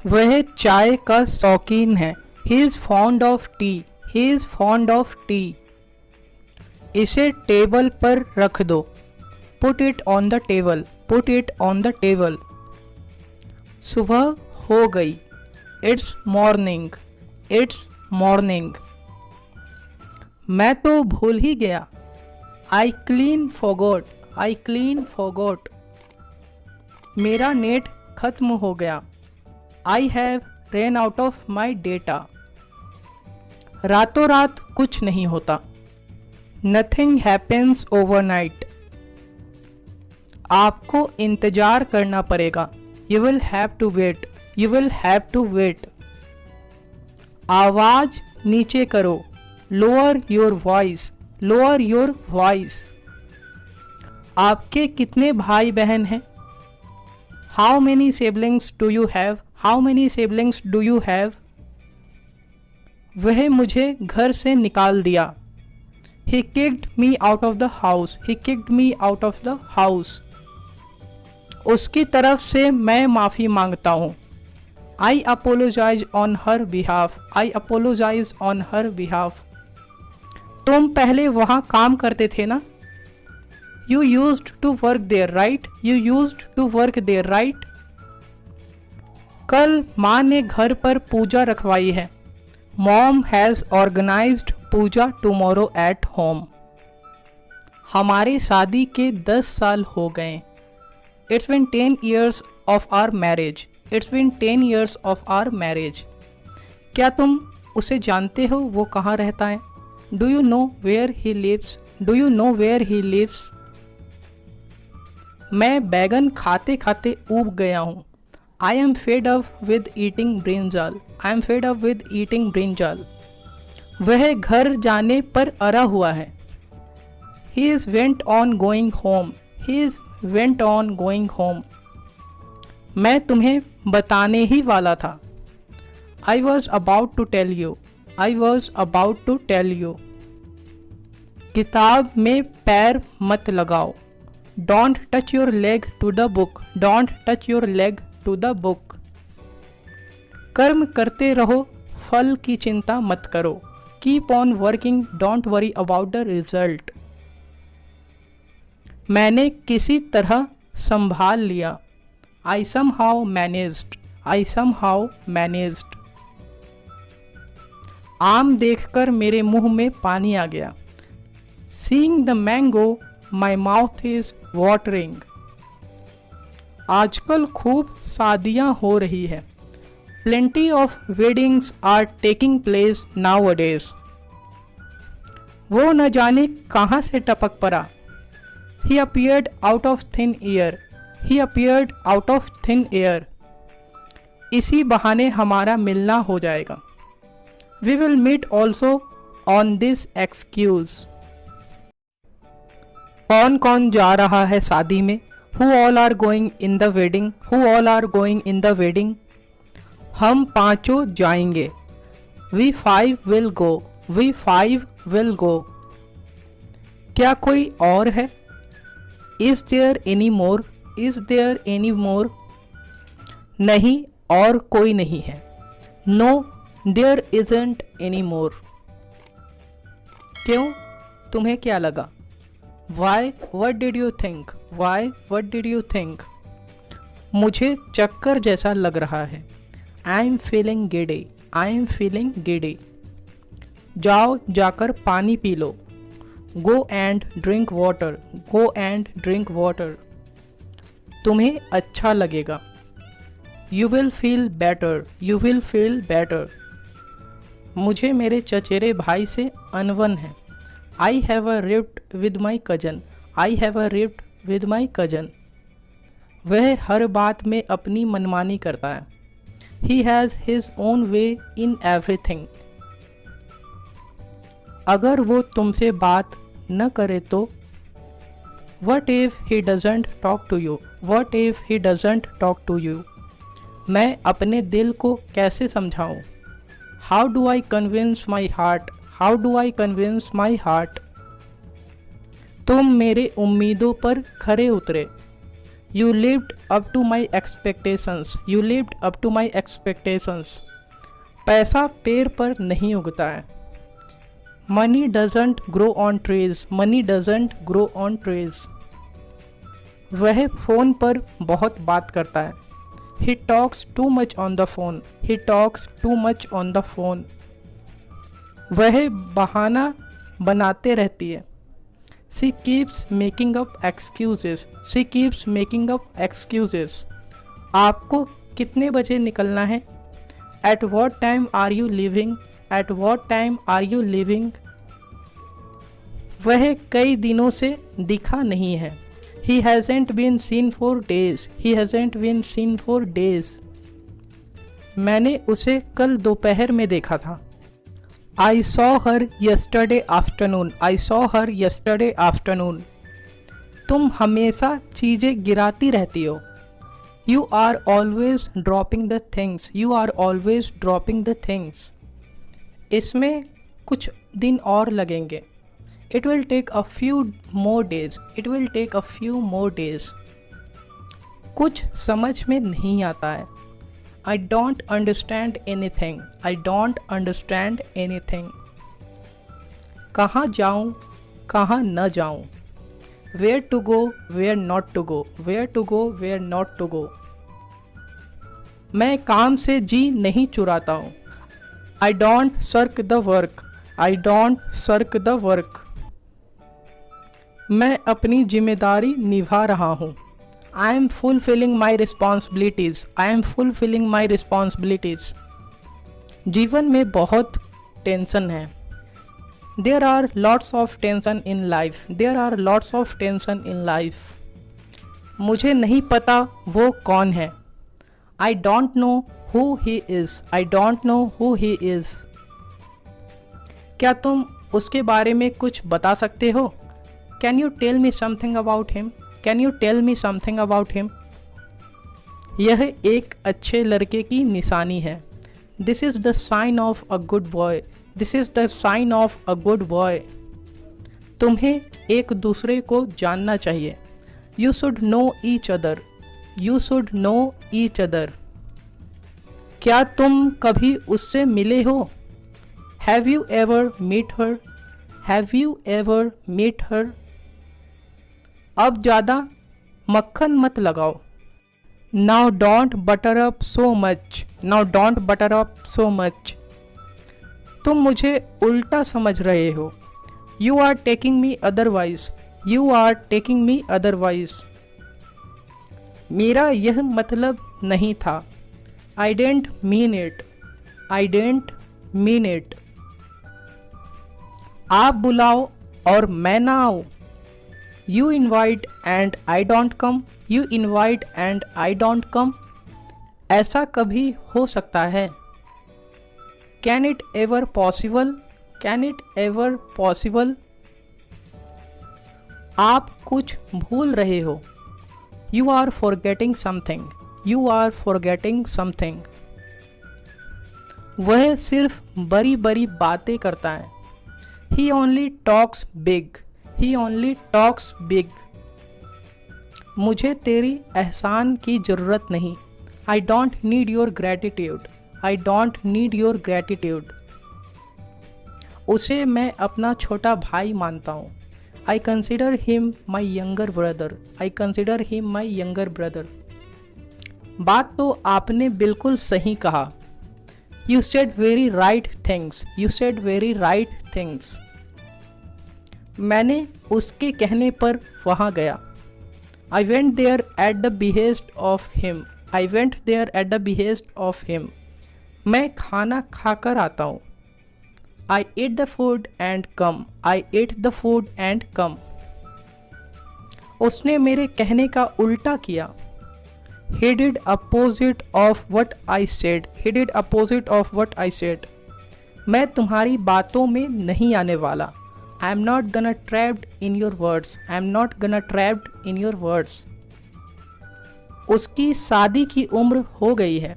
वह चाय का शौकीन है। He is fond of T. He is fond of T. इसे टेबल पर रख दो। Put it on the table. Put it on the table. सुबह हो गई। It's morning. It's morning. मैं तो भूल ही गया। I clean forgot. I clean forgot. मेरा नेट खत्म हो गया। I have ran out of my data. रातों रात कुछ नहीं होता। Nothing happens overnight. आपको इंतजार करना पड़ेगा। You will have to wait. You will have to wait. आवाज नीचे करो। Lower your voice. Lower your voice. आपके कितने भाई बहन हैं? How many siblings do you have? How many siblings do you have? वह मुझे घर से निकाल दिया। He kicked me out of the house. He kicked me out of the house. उसकी तरफ से मैं माफ़ी मांगता हूँ। I apologize on her behalf. I apologize on her behalf. तुम पहले वहाँ काम करते थे ना? You used to work there, right? You used to work there, right? कल माँ ने घर पर पूजा रखवाई है। Mom has organized Puja tomorrow at home. हमारी शादी के 10 साल हो गए। It's been 10 years of our marriage. It's been 10 years of our marriage. क्या तुम उसे जानते हो वो कहाँ रहता है? Do you know where he lives? Do you know where he lives? मैं बैगन खाते खाते ऊब गया हूँ। I am fed up with eating brinjal. I am fed up with eating brinjal. वह घर जाने पर अरा हुआ है। He is went on going home. He is went on going home. मैं तुम्हें बताने ही वाला था। I was about to tell you. I was about to tell you. किताब में पैर मत लगाओ। Don't touch your leg to the book. Don't touch your leg to the book. कर्म करते रहो, फल की चिंता मत करो। Keep on working. Don't worry about the result. मैंने किसी तरह संभाल लिया। I somehow managed. I somehow managed. आम देखकर मेरे मुंह में पानी आ गया। Seeing the mango, my mouth is watering. आजकल खूब शादियां हो रही है। Plenty of weddings are taking place nowadays. वो न जाने कहाँ से टपक पड़ा। He appeared out of thin air. He appeared out of thin air. इसी बहाने हमारा मिलना हो जाएगा। We will meet also on this excuse. कौन कौन जा रहा है शादी में? Who all are going in the wedding? Who all are going in the wedding? हम पांचों जाएंगे। We five will go. We five will go. क्या कोई और है? Is there any more? Is there any more? नहीं, और कोई नहीं है। No, there isn't any more. क्यों? तुम्हें क्या लगा? Why? What did you think? Why? What did you think? मुझे चक्कर जैसा लग रहा है। I am feeling giddy. I am feeling giddy. जाओ जाकर पानी P low. Go and drink water. Go and drink water. तुम्हें अच्छा लगेगा। You will feel better. You will feel better. मुझे मेरे चचेरे भाई से अनबन है। I have a rift with my cousin. I have a rift with my cousin. वह हर बात में अपनी मनमानी करता है। He has his own way in everything. अगर वो तुमसे बात न करे तो? What if he doesn't talk to you? What if he doesn't talk to you? मैं अपने दिल को कैसे समझाऊं? How do I convince my heart? How do I convince my heart? तुम मेरे उम्मीदों पर खरे उतरे। You lived up to my expectations. You lived up to my expectations. पैसा पेड़ पर नहीं उगता है. Money doesn't grow on trees. Money doesn't grow on trees. वह फ़ोन पर बहुत बात करता है. He talks too much on the phone. He talks too much on the phone. वह बहाना बनाते रहती है. She keeps making up excuses. She keeps making up excuses. आपको कितने बजे निकलना है? At what time are you leaving? At what time are you leaving? वह कई दिनों से दिखा नहीं है. He hasn't been seen for days. He hasn't been seen for days. मैंने उसे कल दोपहर में देखा था. I saw her yesterday afternoon. I saw her yesterday afternoon. तुम हमेशा चीज़ें गिराती रहती हो. You are always dropping the things. You are always dropping the things. इसमें कुछ दिन और लगेंगे. It will take a few more days. It will take a few more days. कुछ समझ में नहीं आता है. I don't understand anything. I don't understand anything. कहाँ जाऊँ, कहाँ न जाऊँ. Where to go, where not to go. Where to go, where not to go. मैं काम से जी नहीं चुराता हूँ. I don't shirk the work. I don't shirk the work. मैं अपनी जिम्मेदारी निभा रहा हूँ. I am fulfilling my responsibilities. I am fulfilling my responsibilities. जीवन में बहुत टेंशन है. There are lots of tension in life. There are lots of tension in life. मुझे नहीं पता वो कौन है. I don't know who he is. I don't know who he is. क्या तुम उसके बारे में कुछ बता सकते हो? Can you tell me something about him? Can you tell me something about him? यह एक अच्छे लड़के की निशानी है. This is the sign of a good boy. This is the sign of a good boy. तुम्हें एक दूसरे को जानना चाहिए. You should know each other. You should know each other. क्या तुम कभी उससे मिले हो? Have you ever met her? Have you ever met her? अब ज़्यादा मक्खन मत लगाओ. Now don't butter up so much. Now don't butter up so much. तुम मुझे उल्टा समझ रहे हो. You are taking me otherwise. You are taking me otherwise. मेरा यह मतलब नहीं था. I didn't mean it. I didn't mean it. आप बुलाओ और मैं ना आऊँ. You invite and I don't come. You invite and I don't come. ऐसा कभी हो सकता है. Can it ever possible? Can it ever possible? आप कुछ भूल रहे हो. You are forgetting something. You are forgetting something. वह सिर्फ बड़ी बड़ी बातें करता है. He only talks big. He only talks big. मुझे तेरी एहसान की ज़रूरत नहीं. I don't need your gratitude. I don't need your gratitude. उसे मैं अपना छोटा भाई मानता हूँ. I consider him my younger brother. I consider him my younger brother. बात तो आपने बिल्कुल सही कहा. You said very right things. You said very right things. मैंने उसके कहने पर वहाँ गया. I went there at the behest of him. I went there at the behest of him. मैं खाना खाकर आता हूँ. I ate the food and come. I ate the food and come. उसने मेरे कहने का उल्टा किया. He did opposite of what I said. He did opposite of what I said. मैं तुम्हारी बातों में नहीं आने वाला. I am not gonna trapped in your words. I am not gonna trapped in your words. उसकी शादी की उम्र हो गई है.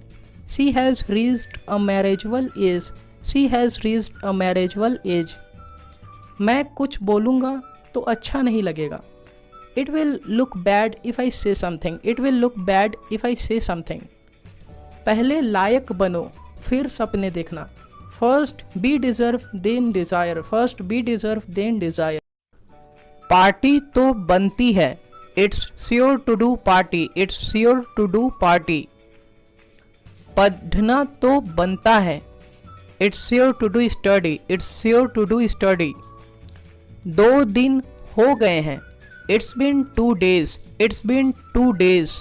She has reached a marriageable age. She has reached a marriageable age. मैं कुछ बोलूँगा तो अच्छा नहीं लगेगा. It will look bad if I say something. It will look bad if I say something. पहले लायक बनो फिर सपने देखना. First be deserve then desire. First be deserve then desire. Party तो बनती है. It's sure to do party. It's sure to do party. पढ़ना तो बनता है. It's sure to do study. It's sure to do study. 2 दिन हो गए हैं. It's been 2 days. It's been 2 days.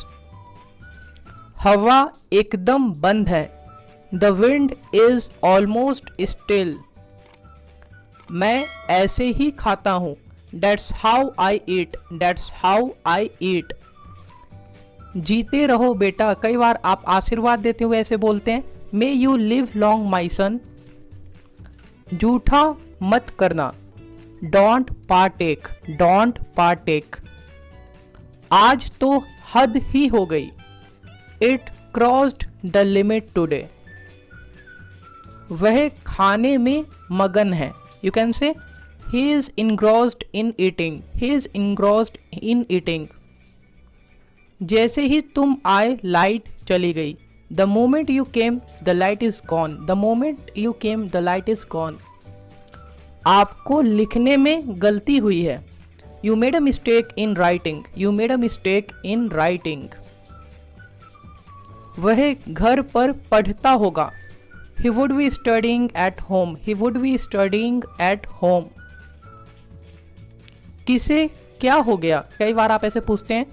हवा एकदम बंद है. The wind is almost still. मैं ऐसे ही खाता हूँ. That's how I eat. That's how I eat. जीते रहो बेटा. कई बार आप आशीर्वाद देते हुए ऐसे बोलते हैं, May you live long my son. झूठा मत करना. Don't partake. Don't partake. आज तो हद ही हो गई. It crossed the limit today. वह खाने में मगन है. You can say he is engrossed in eating. He is engrossed in eating. जैसे ही तुम आए लाइट चली गई. The moment you came, the light is gone. The moment you came, the light is gone. आपको लिखने में गलती हुई है. You made a mistake in writing. You made a mistake in writing. वह घर पर पढ़ता होगा. He would be studying at home. He would be studying at home. किसे क्या हो गया? कई बार आप ऐसे पूछते हैं,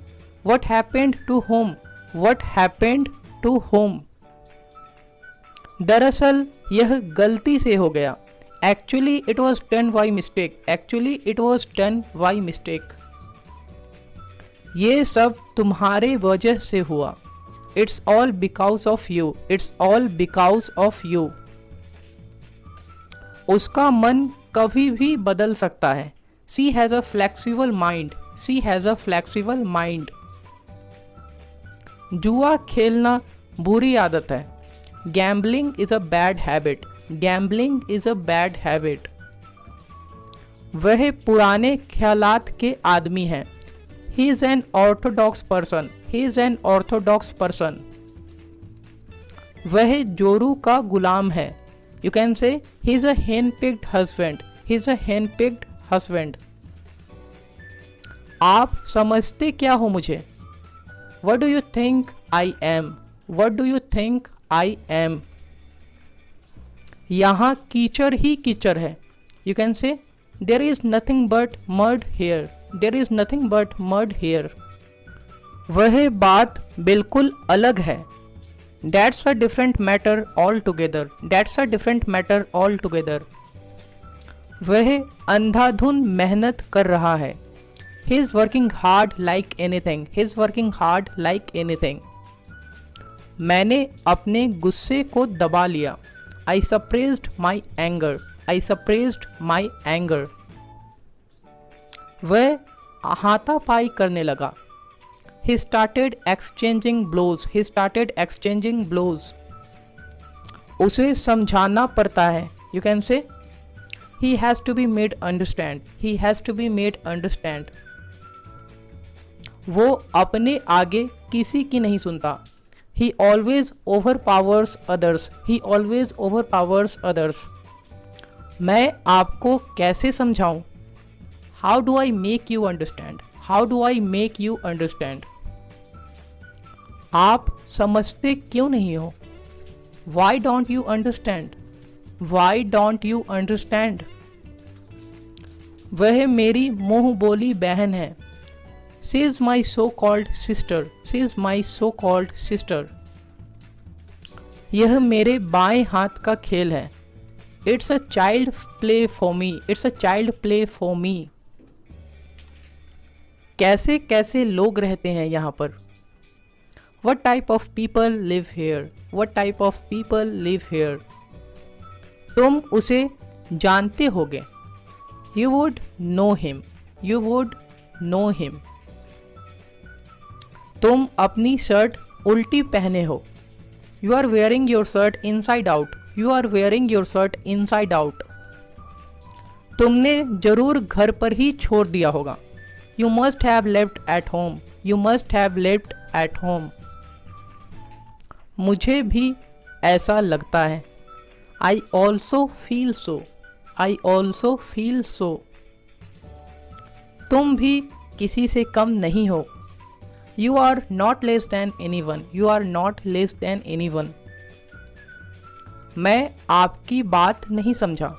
What happened to whom? What happened to whom? दरअसल यह गलती से हो गया. Actually it was done by mistake. Actually it was done by mistake. ये सब तुम्हारे वजह से हुआ. It's all because of you. It's all because of you. उसका मन कभी भी बदल सकता है. She has a flexible mind. She has a flexible mind. जुआ खेलना बुरी आदत है. Gambling is a bad habit. Gambling is a bad habit. वह पुराने ख्यालात के आदमी हैं. He is an orthodox person. He is an orthodox person. वह जोरू का गुलाम है. You can say he is a hen-picked husband. He is a hen-picked husband. आप समझते क्या हो मुझे? What do you think I am? What do you think I am? यहाँ कीचड़ ही कीचड़ है. You can say there is nothing but mud here. There is nothing but mud here. वह बात बिल्कुल अलग है. That's a different matter altogether. That's a different matter altogether. वह अंधाधुन मेहनत कर रहा है. He is working hard like anything. He is working hard like anything. मैंने अपने गुस्से को दबा लिया. I suppressed my anger. I suppressed my anger. वह हाथापाई करने लगा. He started exchanging blows. He started exchanging blows. उसे समझाना पड़ता है. You can say he has to be made understand. He has to be made understand. वो अपने आगे किसी की नहीं सुनता. He always overpowers others. He always overpowers others. मैं आपको कैसे समझाऊं? How do I make you understand? How do I make you understand? आप समझते क्यों नहीं हो? Why don't you understand? Why don't you understand? वह मेरी मुंह बोली बहन है. She is my so-called sister. She is my so-called sister. यह मेरे बाएं हाथ का खेल है. It's a child play for me. It's a child play for me. कैसे कैसे लोग रहते हैं यहाँ पर? What type of people live here? What type of people live here? तुम उसे जानते होगे. You would know him. You would know him. तुम अपनी शर्ट उल्टी पहने हो. You are wearing your shirt inside out. You are wearing your shirt inside out. तुमने जरूर घर पर ही छोड़ दिया होगा. You must have left at home. You must have left at home. मुझे भी ऐसा लगता है. I also feel so. I also feel so. तुम भी किसी से कम नहीं हो. You are not less than anyone. You are not less than anyone. मैं आपकी बात नहीं समझा.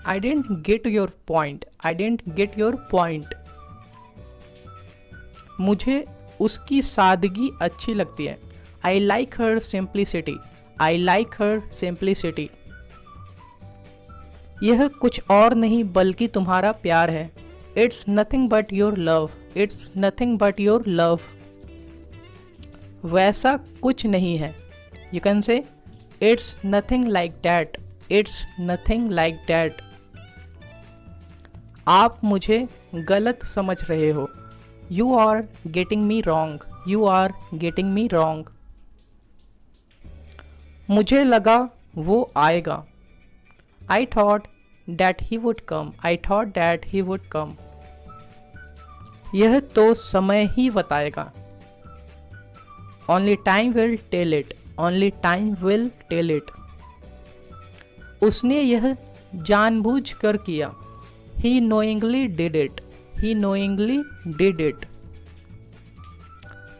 I didn't get your point. I didn't get your point. मुझे उसकी सादगी अच्छी लगती है. I like her simplicity. I like her simplicity. यह कुछ और नहीं बल्कि तुम्हारा प्यार है. It's nothing but your love. It's nothing but your love. वैसा कुछ नहीं है. You can say it's nothing like that. It's nothing like that. आप मुझे गलत समझ रहे हो. You are getting me wrong. You are getting me wrong. मुझे लगा वो आएगा. I thought that he would come. I thought that he would come. यह तो समय ही बताएगा. Only time will tell it. Only time will tell it. उसने यह जानबूझकर किया. He knowingly did it. He knowingly did it.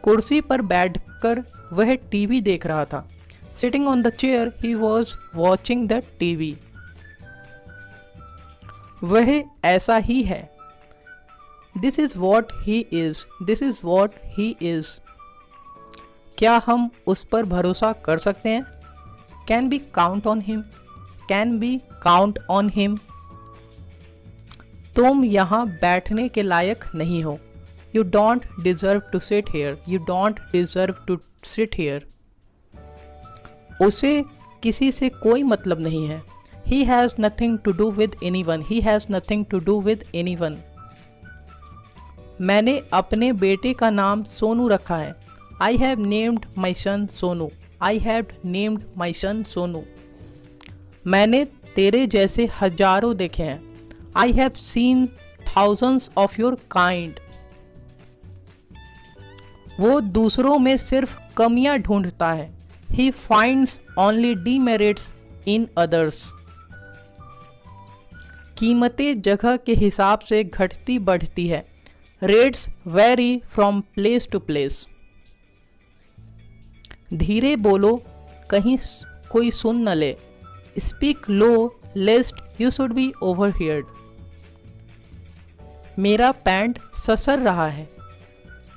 कुर्सी पर बैठकर वह टीवी देख रहा था. Sitting on the chair, he was watching the TV. वह ऐसा ही है. This is what he is. This is what he is. क्या हम उस पर भरोसा कर सकते हैं? Can we count on him? Can we count on him? तुम यहाँ बैठने के लायक नहीं हो. You don't deserve to sit here. You don't deserve to sit here. उसे किसी से कोई मतलब नहीं है. He has nothing to do with anyone. He has nothing to do with anyone. मैंने अपने बेटे का नाम सोनू रखा है. I have named my son Sonu. I have named my son Sonu. मैंने तेरे जैसे हजारों देखे हैं. I have seen thousands of your kind. वो दूसरों में सिर्फ कमियां ढूंढता है. He finds only demerits in others. कीमतें जगह के हिसाब से घटती बढ़ती है. Rates vary from place to place. धीरे बोलो कहीं कोई सुन न ले. Speak low lest you should be overheard. मेरा पैंट ससर रहा है.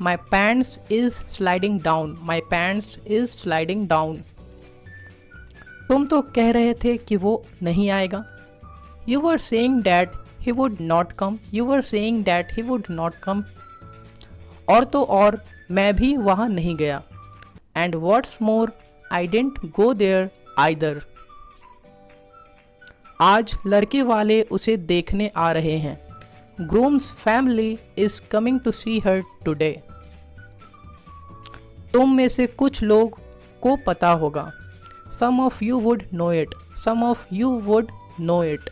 My pants is sliding down. My pants is sliding down. तुम तो कह रहे थे कि वो नहीं आएगा. You were saying that he would not come. You were saying that he would not come. और तो और मैं भी वहाँ नहीं गया. And what's more, I didn't go there either. आज लड़के वाले उसे देखने आ रहे हैं. Groom's family is coming to see her today. तुम में से कुछ लोग को पता होगा. Some of you would know it. Some of you would know it.